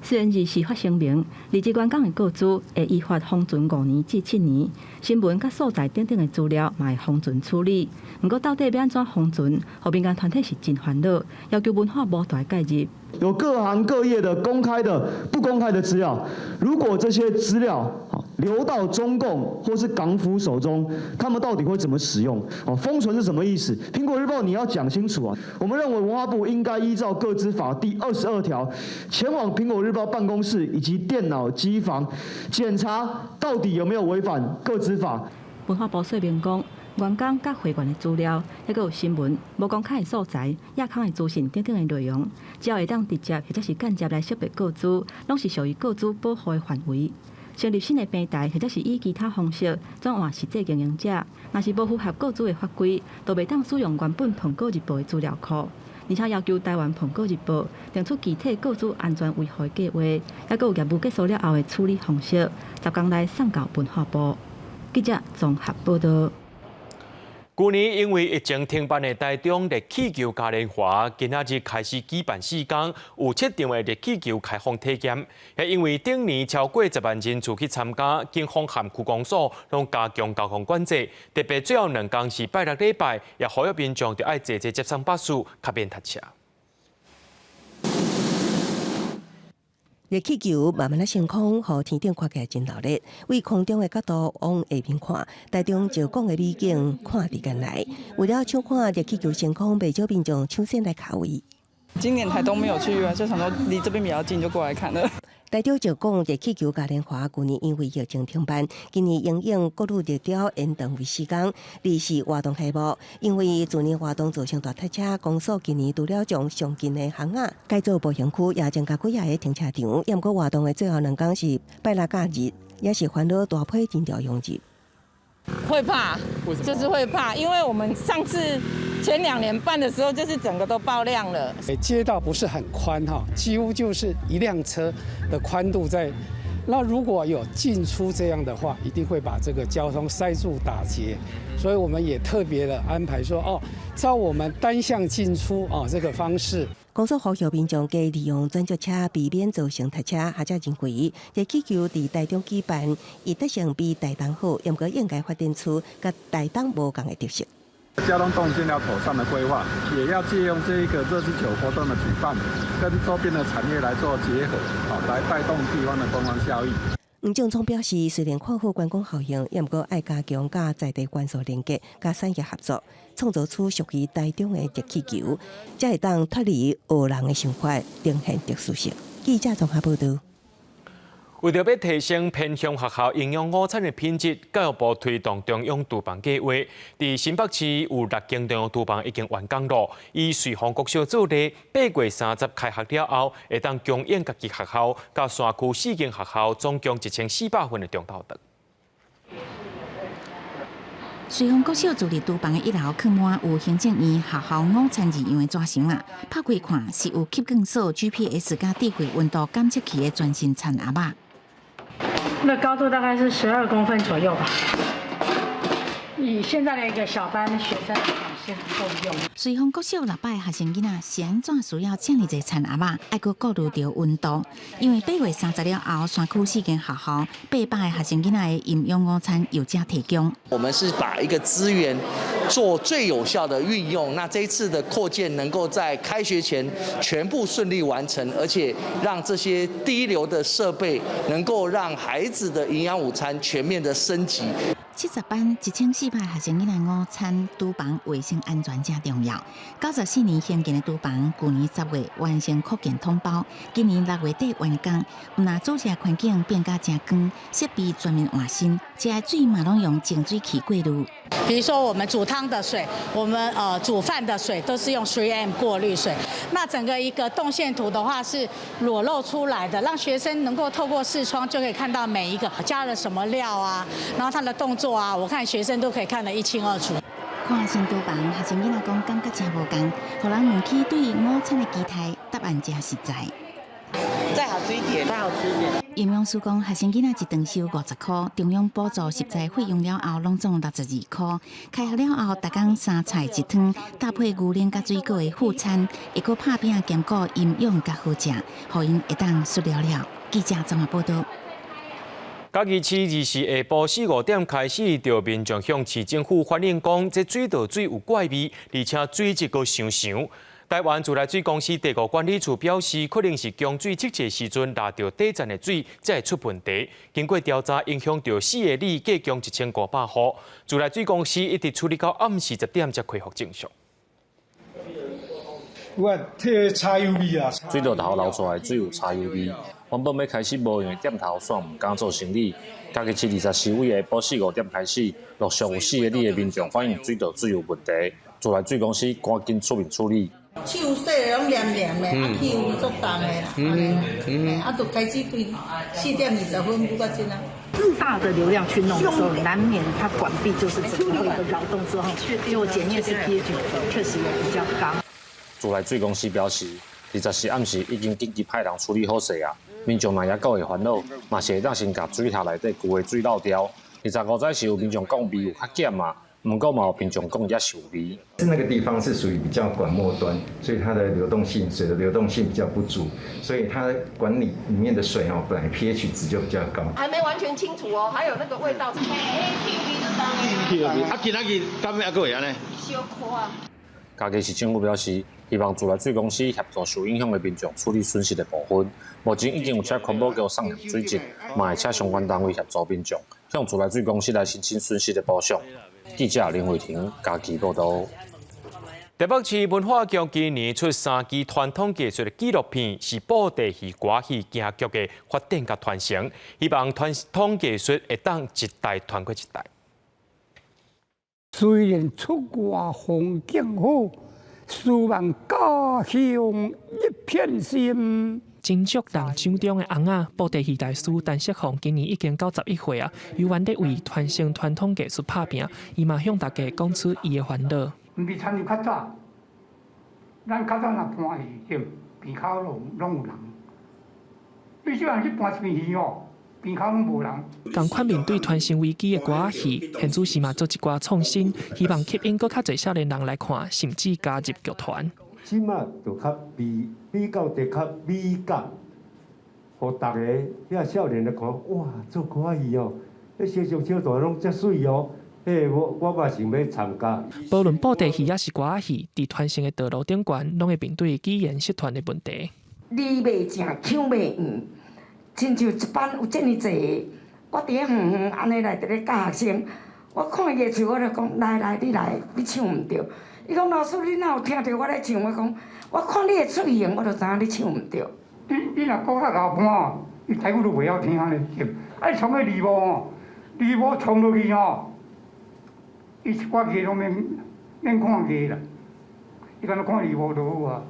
虽然日时发声明，离职员工的个资会依法封存5年至7年，新闻甲所在等等的资料嘛会封存处理。不过到底要安怎封存，互民间团体是真烦恼，要求文化部来介入。有各行各业的公开的、不公开的资料。如果这些资料流到中共或是港府手中，他们到底会怎么使用？封存是什么意思？苹果日报你要讲清楚啊！我们认为文化部应该依照个资法第22条，前往苹果日报办公室以及电脑机房检查到底有没有违反个资法。文化部说明讲，员工甲会员的资料，还有新闻、无公开的素材、亚康的资讯等等的内容，只要会当直接或者是间接来识别个资，拢是属于个资保护的范围。成立新的平台，或者是以其他方式转换实际经营者，若是无符合个资的法规，都袂当使用原本苹果日报的资料库。而且要求台湾苹果日报定出具体个资安全维护计划，还有业务结束了后的处理方式，10天内送到文化部。记者综合报道。去年因为疫情停办的台中热气球嘉年华，今仔日开始举办4天，有7场的热气球开放体验。也因为顶年超过10万人次去参加，警方和区公所拢加强交通管制。特别最后2天是拜六礼拜，也呼吁民众要爱坐接送巴士，较免塞车。热气球慢慢升空，互天顶看起来真热烈。为空中的角度往下面看，台中石拱的美景看伫眼内。为了抢看热气球升空，不少民众抢先来卡位。今年台东没有去，就想说离这边比较近，就过来看了。台中石拱热气球嘉年华去年因为疫情停办，今年因应各路热潮延长为4天，历时活动开幕。因为去年活动造成大塞车，公所今年除了将上近的巷仔改造步行区，也增加几个停车场。也毋过活动的最后2天是拜六假日，也是烦恼大批人潮拥挤。会怕，就是会怕，因为我们上次前2年办的时候，就是整个都爆量了。街道不是很宽哈，几乎就是1辆车的宽度在。那如果有进出这样的话，一定会把这个交通塞住打结，所以我们也特别的安排说，照我们单向进出这个方式。公所呼吁民众加利用转接车，避免造成塞车或者人贵。热气球伫台中举办，伊特性比台东好，也毋过应该发展出甲台东无共的特色。交通动线要妥善的规划，也要借用这一个热气球活动的举办，跟周边的产业来做结合，来带动地方的观光效益。黄正聪表示，虽然看好观光效应，也毋过爱加强甲在地关系连接、甲产业合作，创造出属于台中的热气球，才会当脱离学人的想法，呈现特殊性。记者综合报道。为着要提升偏乡学校营养午餐的品质，教育部推动中央厨房计划。伫新北市有6间中央厨房已经完工了，以瑞丰国小做例，8月30开学了后，会当供应家己学校、甲山区4间学校总共1400份的中昼饭。瑞丰国小自立厨房的1楼放满有行政院学校午餐日用的纸箱啊，拍开看是有吸光锁、GPS 加智慧温度监测器的全新餐盒仔。那高度大概是12公分左右吧。以现在的一个小班学生来讲是很够用。瑞丰国小600学生囡仔是安怎需要这么多餐盒仔？还佫顾虑到温度，因为8月30了后，山区4间学校800个学生囡仔的营养午餐有加提供。我们是把一个资源做最有效的运用，那这一次的扩建能够在开学前全部顺利完成，而且让这些第一流的设备能够让孩子的营养午餐全面的升级。70班1400学生囡仔午餐厨房卫生安全正重要。94年兴建的厨房，去年10月完成扩建统包，今年6月底完工。唔但煮食环境变甲真光，设备全面换新，食的水嘛拢用净水器过滤。比如说我们煮汤的水，我们煮饭的水都是用 3M 过滤水。那整个一个动线图的话是裸露出来的，让学生能够透过视窗就可以看到每一个加了什么料啊，然后它的动作啊，我看学生都可以看得一清二楚。看新厨房，学生囡仔讲感觉真无共，互人问起对午餐的期待，答案真实在。再好吃一点，再好吃一点。营养师讲，学生囡仔一顿收50块，中央补助食材费用了后，拢总62块。开学了后，逐工3菜1汤，搭配牛奶甲水果的副餐，会阁拍饼兼顾营养甲好食，互因会当熟了了。记者综合报道。嘉义市日时下晡4、5点开始，就民众向市政府反映讲，这水道水有怪味，而且水质阁伤。台湾自来水公司地库管理处表示，可能是供水测测时阵拿到底站的水才会出问题。经过调查，影响到4个里，计共1500户。自来水公司一直处理到暗时10点才恢复正常。我替柴油味啊！水道头流出来水有柴油味。原本要开始无用的店头煞唔敢做生意。家己是24位下晡4、5点开始，陆续有4个里的民众反映水道水有问题，自来水公司赶紧出面处理。手洗拢黏黏的，啊气有足重的啦，啊就开始对4点20分不过进啊。这么大的流量去弄的时候，难免它管壁就是整个会有扰动之后，结果检验是 pH 值确实也比较高。自来水公司表示，24暗时已经紧急派人处理好势啊。民众若也够会烦恼，嘛是会当先甲水塔内底旧的水漏掉。25早是有民众讲味有较咸嘛，不过嘛有民众讲也是有味。是那个地方是属于比较管末端，所以它的流动性水的流动性比较不足，所以它管理里面的水哦，本来 pH 值就比较高。还没完全清楚哦，还有那个味道。啊，今仔日敢还阁会安尼？小可啊。家己市政府表示，希望自来水公司协助受影响的民众处理损失的部分。目前已经有请环保局送入水质，嘛会请相关单位协助民众向自来水公司来申请损失的补偿。记者林慧婷家己报道。台北市文化局今年出3支传统艺术的纪录片，是布袋戏、歌戏京剧的发展甲传承，希望传统艺术会当一代传过一代。虽然出外风景好，希望家乡一片心。金竹人手中的翁仔布袋戏大师陈锡凤今年已经91岁啊，犹原在为传承传统艺术打拼，伊嘛向大家讲出伊的烦恼。唔是参像较早，咱较早若搬戏店，边口拢有人。你少人去搬一片戏哦，边口拢无人。同款面对传承危机的歌仔戏，现主是嘛做一寡创新，希望吸引更较侪少年人来看，甚至加入剧团。即马就较比较得较美感，互大家遐少年来看，哇，做歌仔戏哦，迄小上小大拢遮水哦，我嘛想要参加。无论布袋戏也是歌仔戏，伫传承的道路顶悬，拢会面对语言失传的问题。字袂正，腔袂圆，亲像一班有遮尔济，我伫咧远远安尼来伫咧教学生，我看伊唱，我就讲来，你来，你唱毋对。伊讲老师，你哪有听到我咧唱？我讲，我看你的出现，我就知影你唱毋对。你若讲较后半，伊台语都袂晓听安尼唱，爱唱个字幕哦，字幕唱落去哦，伊一寡字拢免看字啦，伊敢若看字幕就好啊。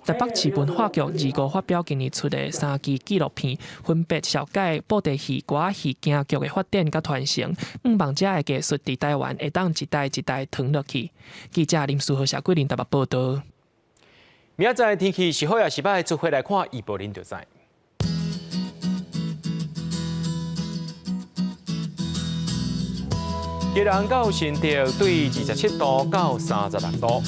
台北市文化局25发表今年出的3支纪录片，分别紹解布袋戲、歌仔戲、京劇的發展甲傳承，希望這個技術佇台灣會當一代一代傳落去。記者林書豪、謝桂林台北報道。明仔載天氣是好也是歹，做伙來看預報您就知。宜蘭到新竹對27度到36度。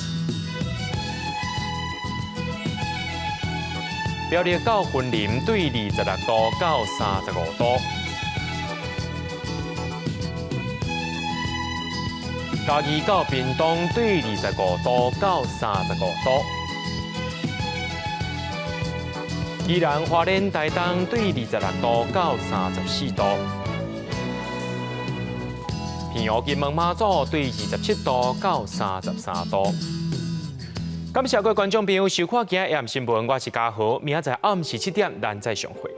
苗栗到雲林對26度到35度，嘉義到屏東對25度到35度，宜蘭花蓮台東對26度到34度，平湖金門馬祖對27度到33度。感謝各位觀眾朋友收看今日新聞，我是嘉豪，明仔載暗時7點咱再相會。